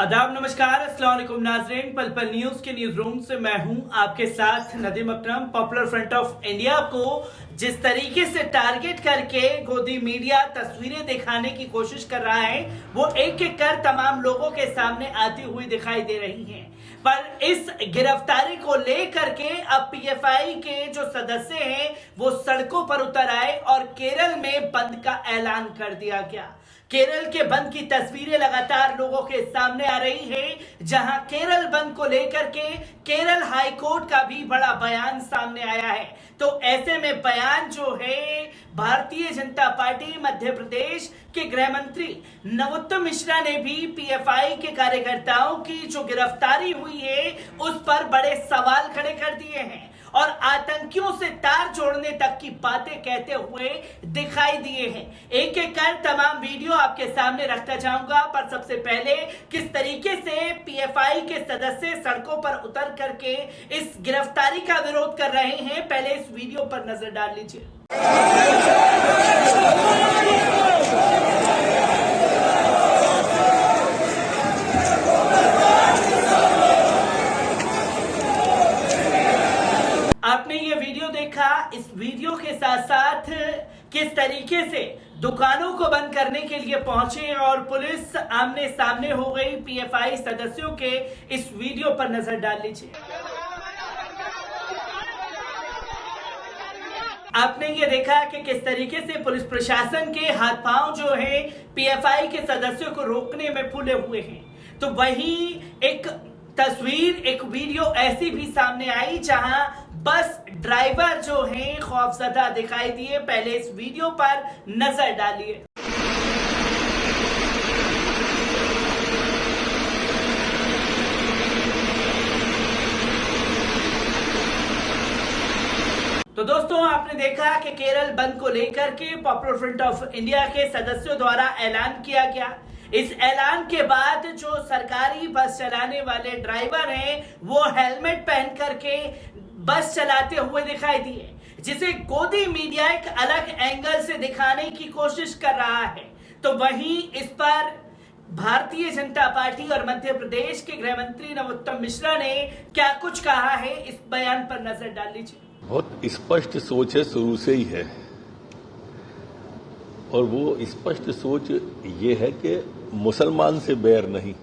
आदाब, नमस्कार, अस्सलाम वालेकुम नाज़रीन। पल पल न्यूज के न्यूज रूम से मैं हूं आपके साथ नदीम अकरम। पॉपुलर फ्रंट ऑफ इंडिया को जिस तरीके से टारगेट करके गोदी मीडिया तस्वीरें दिखाने की कोशिश कर रहा है, वो एक एक कर तमाम लोगों के सामने आती हुई दिखाई दे रही हैं। पर इस गिरफ्तारी को लेकर के अब पीएफआई के जो सदस्य हैं वो सड़कों पर उतर आए और केरल में बंद का ऐलान कर दिया गया। केरल के बंद की तस्वीरें लगातार लोगों के सामने आ रही है, जहां केरल बंद को लेकर के केरल हाई कोर्ट का भी बड़ा बयान सामने आया है। तो ऐसे में बयान जो है भारतीय जनता पार्टी मध्य प्रदेश के गृह मंत्री नरोत्तम मिश्रा ने भी पीएफआई के कार्यकर्ताओं की जो गिरफ्तारी हुई है उस पर बड़े सवाल खड़े कर दिए हैं और आतंकियों से तार जोड़ने तक की बातें कहते हुए दिखाई दिए हैं। एक एक कर तमाम वीडियो आपके सामने रखता जाऊंगा, पर सबसे पहले किस तरीके से पीएफआई के सदस्य सड़कों पर उतर करके इस गिरफ्तारी का विरोध कर रहे हैं, पहले इस वीडियो पर नजर डाल लीजिए। आपने ये वीडियो देखा, इस वीडियो के साथ साथ किस तरीके से दुकानों को बंद करने के लिए पहुंचे और पुलिस आमने सामने हो गई पीएफआई सदस्यों के, इस वीडियो पर नजर डाल लीजिए। आपने ये देखा कि किस तरीके से पुलिस प्रशासन के हाथ पांव जो है पीएफआई के सदस्यों को रोकने में फूले हुए हैं। तो वहीं एक तस्वीर, एक वीडियो ऐसी भी सामने आई जहां बस ड्राइवर जो हैं खौफजदा दिखाई दिए। पहले इस वीडियो पर नजर डालिए। तो दोस्तों, आपने देखा कि केरल बंद को लेकर के पॉपुलर फ्रंट ऑफ इंडिया के सदस्यों द्वारा ऐलान किया गया। इस ऐलान के बाद जो सरकारी बस चलाने वाले ड्राइवर हैं वो हेलमेट पहन करके बस चलाते हुए दिखाई दिए, जिसे गोदी मीडिया एक अलग एंगल से दिखाने की कोशिश कर रहा है। तो वहीं इस पर भारतीय जनता पार्टी और मध्य प्रदेश के गृह मंत्री नरोत्तम मिश्रा ने क्या कुछ कहा है, इस बयान पर नजर डाल लीजिए। बहुत स्पष्ट सोच है, शुरू से ही है, और वो स्पष्ट सोच ये है कि मुसलमान से बैर नहीं,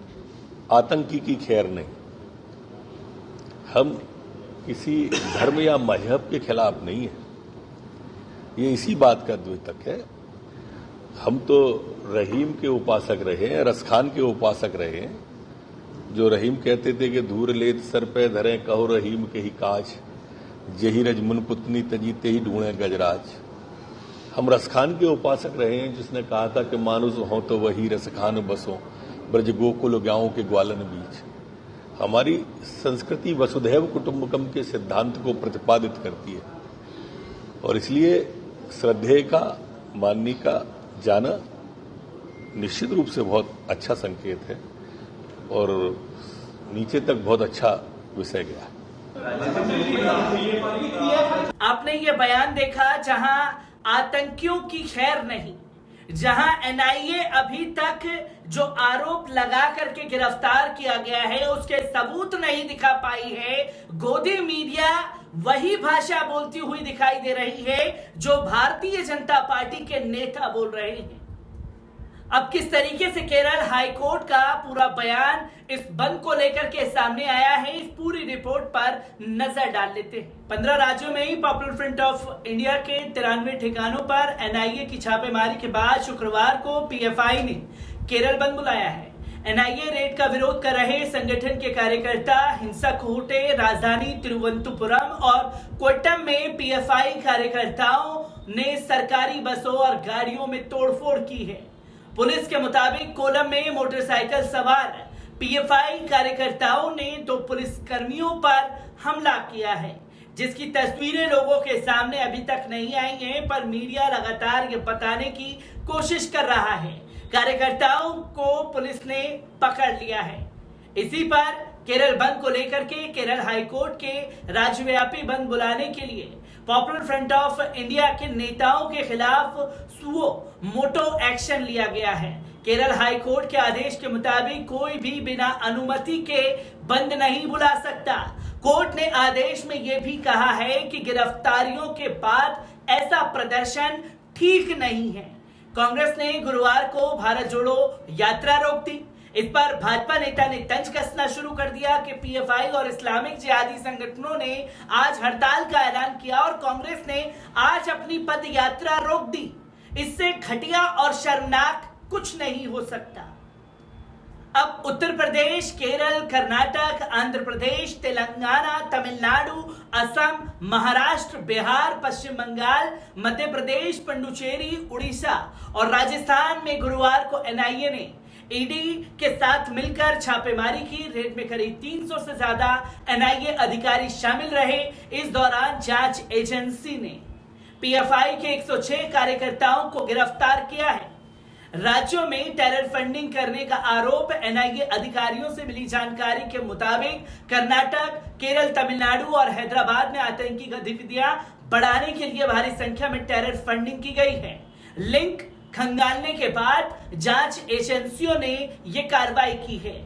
आतंकी की खैर नहीं। हम किसी धर्म या मजहब के खिलाफ नहीं है, ये इसी बात का द्योतक है। हम तो रहीम के उपासक रहे हैं, रसखान के उपासक रहे हैं, जो रहीम कहते थे कि धूर लेत सर पे धरे कहो रहीम के ही काज, जही रजमुन पुतनी तजी ते ही ढूंढे गजराज। हम रसखान के उपासक रहे हैं, जिसने कहा था कि मानुस हो तो वही रसखान बसो, ब्रज गोकुल गांवों के ग्वालन बीच। हमारी संस्कृति वसुधैव कुटुंबकम के सिद्धांत को प्रतिपादित करती है, और इसलिए श्रद्धेय का, माननी का जाना निश्चित रूप से बहुत अच्छा संकेत है और नीचे तक बहुत अच्छा विषय गया। आपने ये बयान देखा जहां आतंकियों की खैर नहीं, जहां एनआईए अभी तक जो आरोप लगा करके गिरफ्तार किया गया है उसके सबूत नहीं दिखा पाई है। गोदी मीडिया वही भाषा बोलती हुई दिखाई दे रही है जो भारतीय जनता पार्टी के नेता बोल रहे हैं। अब किस तरीके से केरल हाई कोर्ट का पूरा बयान इस बंद को लेकर के सामने आया है, इस पूरी रिपोर्ट पर नजर डाल लेते हैं। 15 राज्यों में ही पॉपुलर फ्रंट ऑफ इंडिया के 93 ठिकानों पर एनआईए की छापेमारी के बाद शुक्रवार को पीएफआई ने केरल बंद बुलाया है। एनआईए रेड का विरोध कर रहे संगठन के कार्यकर्ता हिंसक होटे राजधानी तिरुवनंतपुरम और कोट्टम में पीएफआई कार्यकर्ताओं ने सरकारी बसों और गाड़ियों में तोड़फोड़ की है। पुलिस के मुताबिक कोलम में मोटरसाइकिल सवार पीएफआई कार्यकर्ताओं ने 2 पुलिसकर्मियों पर हमला किया है, जिसकी तस्वीरें लोगों के सामने अभी तक नहीं आई हैं, पर मीडिया लगातार ये बताने की कोशिश कर रहा है। कार्यकर्ताओं को पुलिस ने पकड़ लिया है। इसी पर केरल बंद को लेकर के केरल हाईकोर्ट के राज्यव्यापी बंद बुलाने के लिए पॉपुलर फ्रंट ऑफ इंडिया के नेताओं के खिलाफ सुओ मोटो एक्शन लिया गया है। केरल हाईकोर्ट के आदेश के मुताबिक कोई भी बिना अनुमति के बंद नहीं बुला सकता। कोर्ट ने आदेश में यह भी कहा है कि गिरफ्तारियों के बाद ऐसा प्रदर्शन ठीक नहीं है। कांग्रेस ने गुरुवार को भारत जोड़ो यात्रा रोक दी। इस पर भाजपा नेता ने तंज कसना शुरू कर दिया कि पीएफआई और इस्लामिक जिहादी संगठनों ने आज हड़ताल का ऐलान किया और कांग्रेस ने आज अपनी पद यात्रा रोक दी। इससे घटिया और शर्मनाक कुछ नहीं हो सकता। अब उत्तर प्रदेश, केरल, कर्नाटक, आंध्र प्रदेश, तेलंगाना, तमिलनाडु, असम, महाराष्ट्र, बिहार, पश्चिम बंगाल, मध्य प्रदेश, पुडुचेरी, उड़ीसा और राजस्थान में गुरुवार को एनआईए ने ईडी के साथ मिलकर छापेमारी की। रेड में करीब 300 से ज्यादा एनआईए अधिकारी शामिल रहे। इस दौरान जांच एजेंसी ने पीएफआई के 106 कार्यकर्ताओं को गिरफ्तार किया है। राज्यों में टेरर फंडिंग करने का आरोप। एनआईए अधिकारियों से मिली जानकारी के मुताबिक कर्नाटक, केरल, तमिलनाडु और हैदराबाद में आतंकी गतिविधियां बढ़ाने के लिए भारी संख्या में टेरर फंडिंग की गई है। लिंक खंगालने के बाद जांच एजेंसियों ने यह कार्रवाई की है।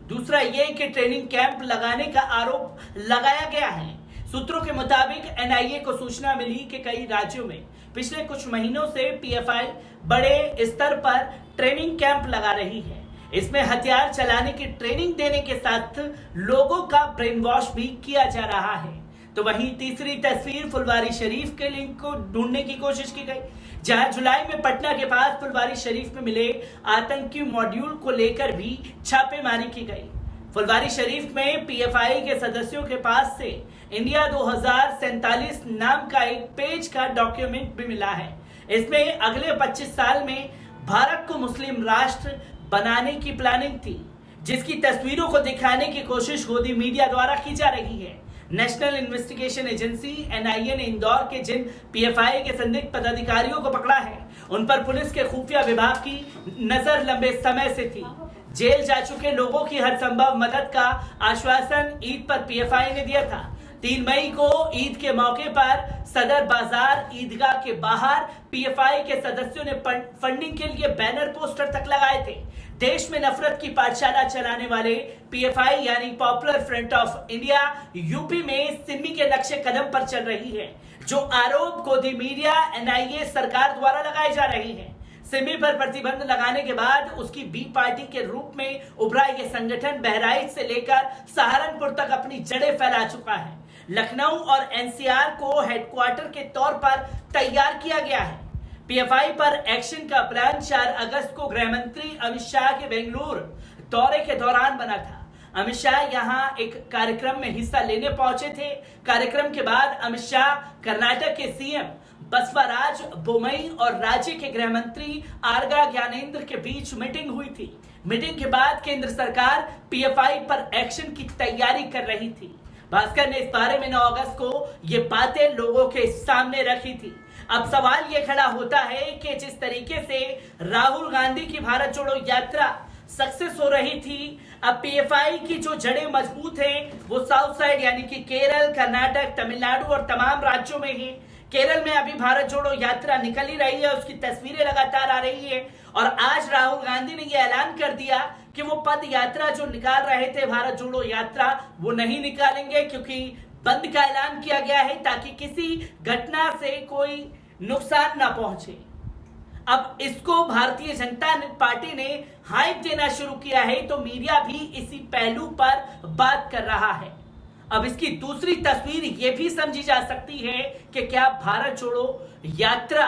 दूसरा यह कि ट्रेनिंग कैंप लगाने का आरोप लगाया गया है। सूत्रों के मुताबिक एनआईए को सूचना मिली कि कई राज्यों में पिछले कुछ महीनों से पीएफआई बड़े स्तर पर ट्रेनिंग कैंप लगा रही है। इसमें हथियार चलाने की ट्रेनिंग देने के साथ लोगों का ब्रेन वॉश भी किया जा रहा है। तो वहीं तीसरी तस्वीर फुलवारी शरीफ के लिंक को ढूंढने की कोशिश की गई, जहां जुलाई में पटना के पास फुलवारी शरीफ में मिले आतंकी मॉड्यूल को लेकर भी छापेमारी की गई। फुलवारी शरीफ में पीएफआई के सदस्यों के पास से इंडिया 2047 नाम का एक पेज का डॉक्यूमेंट भी मिला है। इसमें अगले 25 साल में भारत को मुस्लिम राष्ट्र बनाने की प्लानिंग थी, जिसकी तस्वीरों को दिखाने की कोशिश गोदी मीडिया द्वारा की जा रही है। नेशनल इन्वेस्टिगेशन एजेंसी एनआईए ने इंदौर के जिन पीएफआई के संदिग्ध पदाधिकारियों को पकड़ा है, उन पर पुलिस के खुफिया विभाग की नजर लंबे समय से थी। जेल जा चुके लोगों की हर संभव मदद का आश्वासन ईद पर पीएफआई ने दिया था। 3 मई को ईद के मौके पर सदर बाजार ईदगाह के बाहर पीएफआई के सदस्यों ने फंडिंग के लिए बैनर पोस्टर तक लगाए थे। देश में नफरत की पाठशाला चलाने वाले पीएफआई यानी popular front of India UP में सिमी के नक्शे कदम पर चल रही है। जो आरोप गोदी मीडिया, एनआईए सरकार द्वारा लगाए जा रहे हैं। सिमी पर प्रतिबंध लगाने के बाद उसकी बी पार्टी के रूप में उभरा यह संगठन बहराइच से लेकर सहारनपुर तक अपनी जड़ें फैला चुका है। लखनऊ और एनसीआर को हेडक्वार्टर के तौर पर तैयार किया गया है। पीएफआई पर एक्शन का प्लान 4 अगस्त को गृह मंत्री अमित शाह के बेंगलुरु दौरे के दौरान बना था। अमित शाह यहां एक कार्यक्रम में हिस्सा लेने पहुंचे थे। कार्यक्रम के बाद अमित शाह, कर्नाटक के सीएम बसवराज बोमई और राज्य के गृह मंत्री आरगा ज्ञानेंद्र के बीच मीटिंग हुई थी। मीटिंग के बाद केंद्र सरकार पीएफआई पर एक्शन की तैयारी कर रही थी। भास्कर ने इस बारे में 9 अगस्त को ये बातें लोगों के सामने रखी थी। अब सवाल ये खड़ा होता है कि जिस तरीके से राहुल गांधी की भारत जोड़ो यात्रा सक्सेस हो रही थी, अब पीएफआई की जो जड़ें मजबूत हैं वो साउथ साइड यानी कि केरल, कर्नाटक, तमिलनाडु और तमाम राज्यों में है। केरल में अभी भारत जोड़ो यात्रा निकल ही रही है, उसकी तस्वीरें लगातार आ रही है और आज राहुल गांधी ने यह ऐलान कर दिया कि वो पद यात्रा जो निकाल रहे थे भारत जोड़ो यात्रा वो नहीं निकालेंगे, क्योंकि बंद का ऐलान किया गया है ताकि किसी घटना से कोई नुकसान ना पहुंचे। अब इसको भारतीय जनता पार्टी ने हाइप देना शुरू किया है, तो मीडिया भी इसी पहलू पर बात कर रहा है। अब इसकी दूसरी तस्वीर ये भी समझी जा सकती है कि क्या भारत जोड़ो यात्रा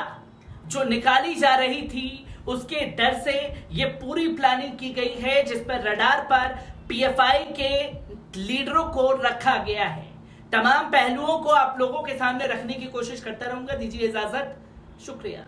जो निकाली जा रही थी उसके डर से ये पूरी प्लानिंग की गई है, जिस पर रडार पर पीएफआई के लीडरों को रखा गया है। तमाम पहलुओं को आप लोगों के सामने रखने की कोशिश करता रहूंगा। दीजिए इजाजत, शुक्रिया।